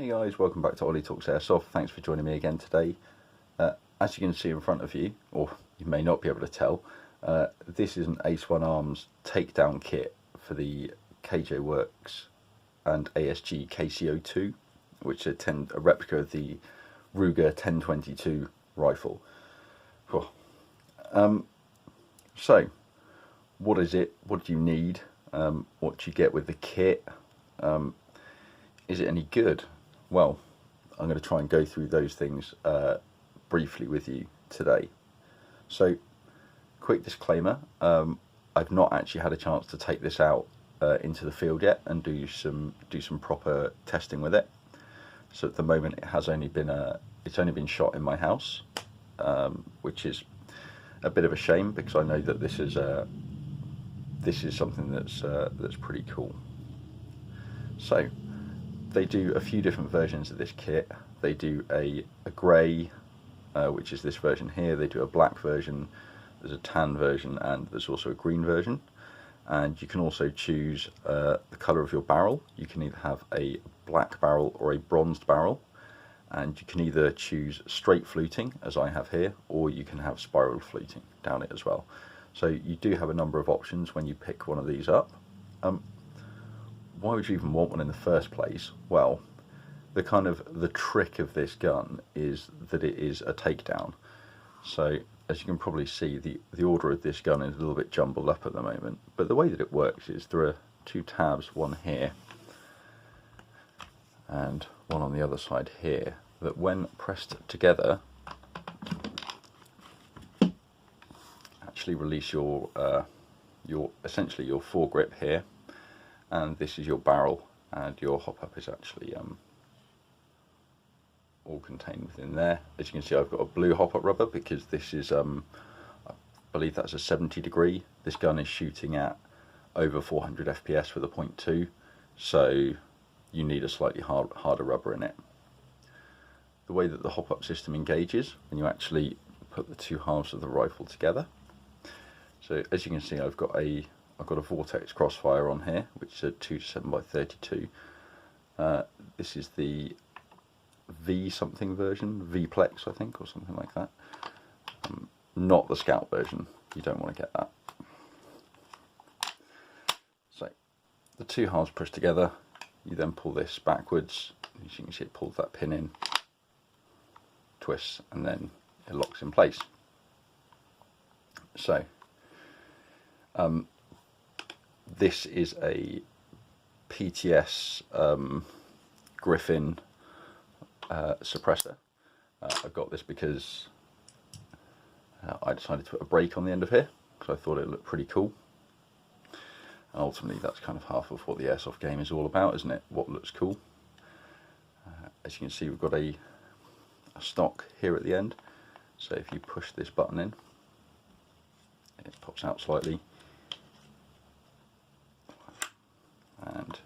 Hey guys, welcome back to Ollie Talks Airsoft. Thanks for joining me again today. As you can see in front of you, or you may not be able to tell, this is an Ace1Arms takedown kit for the KJ Works and ASG KCO2, which are a replica of the Ruger 1022 rifle. So, what is it? What do you need? What do you get with the kit? Is it any good? Well, I'm going to try and go through those things briefly with you today. So, quick disclaimer, I've not actually had a chance to take this out into the field yet and do some proper testing with it. So at the moment it has only been it's only been shot in my house, which is a bit of a shame because I know that this is something that's pretty cool. So they do a few different versions of this kit. They do a grey, which is this version here. They do a black version, there's a tan version, and there's also a green version. And you can also choose the colour of your barrel. You can either have a black barrel or a bronzed barrel, and you can either choose straight fluting, as I have here, or you can have spiral fluting down it as well. So you do have a number of options when you pick one of these up. Why would you even want one in the first place? Well, the trick of this gun is that it is a takedown. So as you can probably see, the order of this gun is a little bit jumbled up at the moment, but the way that it works is there are two tabs, one here and one on the other side here, that when pressed together actually release your essentially your foregrip here, and this is your barrel, and your hop up is actually all contained within there. As you can see, I've got a blue hop up rubber because this is I believe that's a 70 degree. This gun is shooting at over 400 FPS with a .2, so you need a slightly harder rubber in it. The way that the hop up system engages when you actually put the two halves of the rifle together. So as you can see, I've got a Vortex Crossfire on here, which is a 2-7x32. This is the V something version, V-Plex I think, or something like that. Not the Scout version, you don't want to get that. So the two halves pushed together, you then pull this backwards. As you can see, it pulls that pin in, twists, and then it locks in place. So this is a Pts Griffin suppressor. I got this because I decided to put a brake on the end of here because I thought it looked pretty cool. And ultimately that's kind of half of what the airsoft game is all about, isn't it? What looks cool. As you can see, we've got a stock here at the end, so if you push this button in, it pops out slightly, and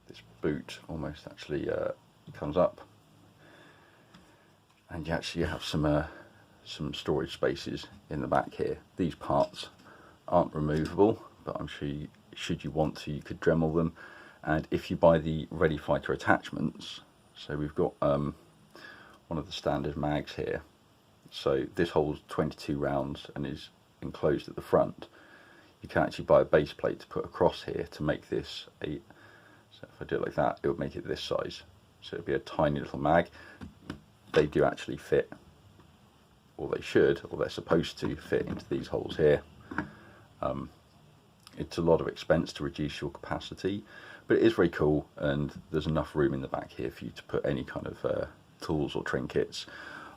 this boot almost actually comes up, and you actually have some storage spaces in the back here. These parts aren't removable, but I'm sure should you want to, you could Dremel them. And if you buy the Ready Fighter attachments, so we've got one of the standard mags here, so this holds 22 rounds and is enclosed at the front. You can actually buy a base plate to put across here to make this so if I do it like that, it would make it this size. So it'd be a tiny little mag. They do actually fit, or they should, or they're supposed to fit into these holes here. It's a lot of expense to reduce your capacity, but it is very cool, and there's enough room in the back here for you to put any kind of tools or trinkets.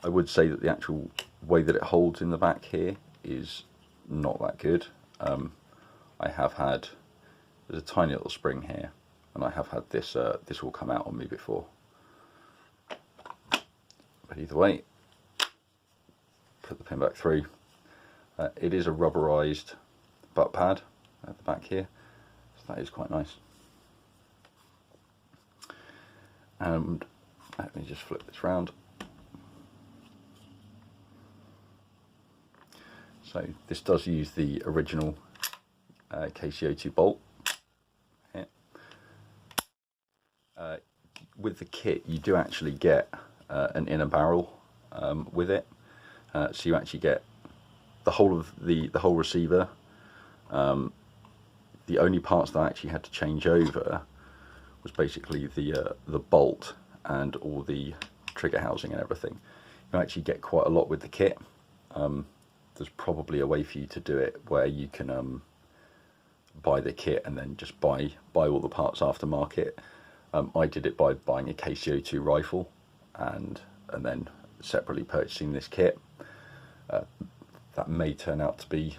I would say that the actual way that it holds in the back here is not that good. I have had, there's a tiny little spring here, and I have had this all come out on me before. But either way, put the pin back through. It is a rubberized butt pad at the back here, so that is quite nice. And let me just flip this round. So this does use the original KCO2 bolt. Here. with the kit you do actually get an inner barrel with it, so you actually get the whole of the whole receiver. The only parts that I actually had to change over was basically the bolt and all the trigger housing and everything. You actually get quite a lot with the kit. There's probably a way for you to do it where you can buy the kit and then just buy all the parts aftermarket. I did it by buying a KCO2 rifle and then separately purchasing this kit. That may turn out to be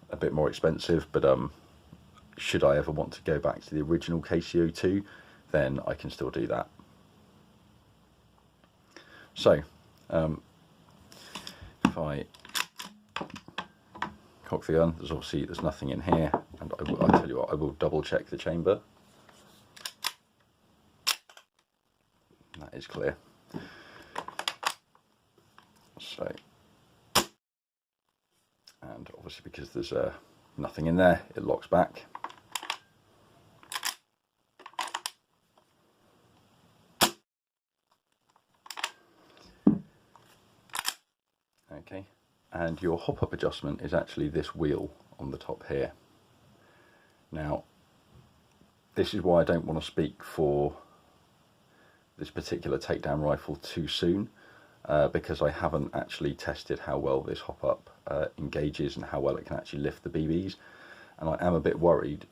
a bit more expensive, but should I ever want to go back to the original KCO2, then I can still do that. So if I cock the gun, there's nothing in here, and I'll tell you what, I will double check the chamber. That is clear. So, and obviously because there's nothing in there, it locks back. Okay, and your hop-up adjustment is actually this wheel on the top here. Now, this is why I don't want to speak for this particular takedown rifle too soon, because I haven't actually tested how well this hop-up engages and how well it can actually lift the BBs, and I am a bit worried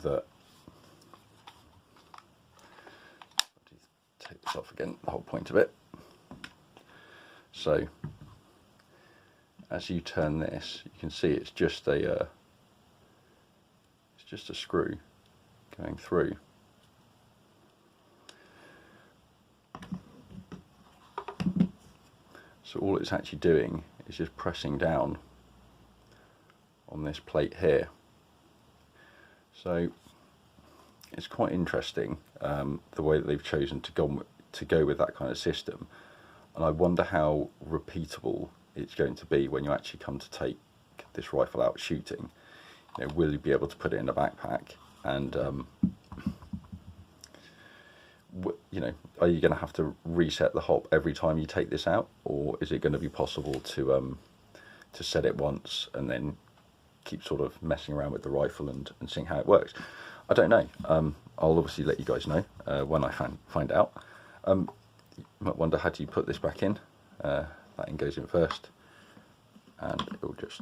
that, take this off again, the whole point of it. So as you turn this, you can see it's just a screw going through. So all it's actually doing is just pressing down on this plate here. So it's quite interesting the way that they've chosen to go with that kind of system, and I wonder how repeatable it's going to be when you actually come to take this rifle out shooting. You know, will you be able to put it in a backpack, and you know, are you going to have to reset the hop every time you take this out, or is it going to be possible to set it once and then keep sort of messing around with the rifle and seeing how it works? I don't know. I'll obviously let you guys know when I find out. You might wonder, how do you put this back in? That in goes in first, and it will just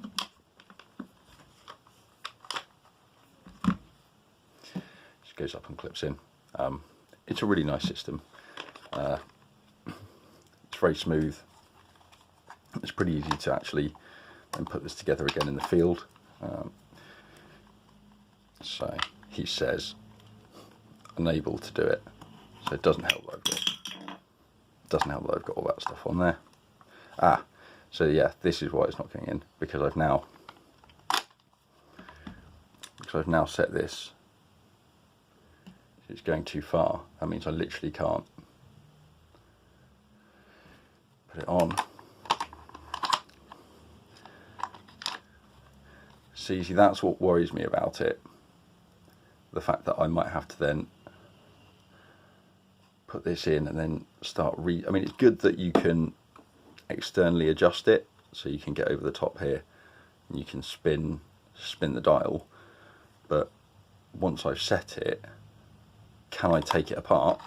goes up and clips in. It's a really nice system. It's very smooth. It's pretty easy to actually then put this together again in the field. So he says unable to do it, so it doesn't help that I've got all that stuff on there. So yeah, this is why it's not going in, because I've now set this. It's going too far. That means I literally can't put it on. See, that's what worries me about it. The fact that I might have to then put this in and then start I mean, it's good that you can externally adjust it, so you can get over the top here and you can spin the dial, but once I've set it, can I take it apart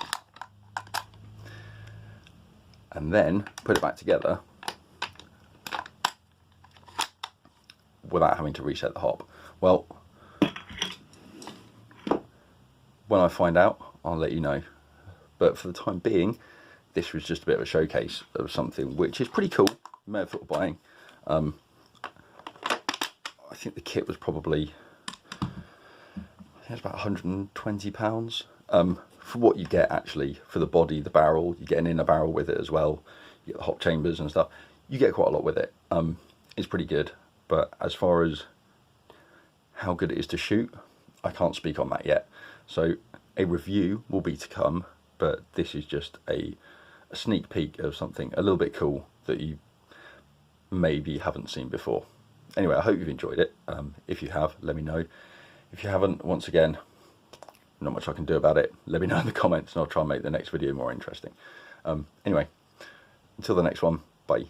and then put it back together without having to reset the hop? Well, when I find out, I'll let you know. But for the time being, this was just a bit of a showcase of something which is pretty cool. You may have thought of buying. I think the kit was probably, it's about £120. For what you get actually, for the body, the barrel, you get an inner barrel with it as well. You get the hop chambers and stuff. You get quite a lot with it. It's pretty good. But as far as how good it is to shoot, I can't speak on that yet. So a review will be to come, but this is just a sneak peek of something a little bit cool that you maybe haven't seen before. Anyway, I hope you've enjoyed it. If you have, let me know. If you haven't, once again, not much I can do about it. Let me know in the comments and I'll try and make the next video more interesting. Anyway, until the next one, bye.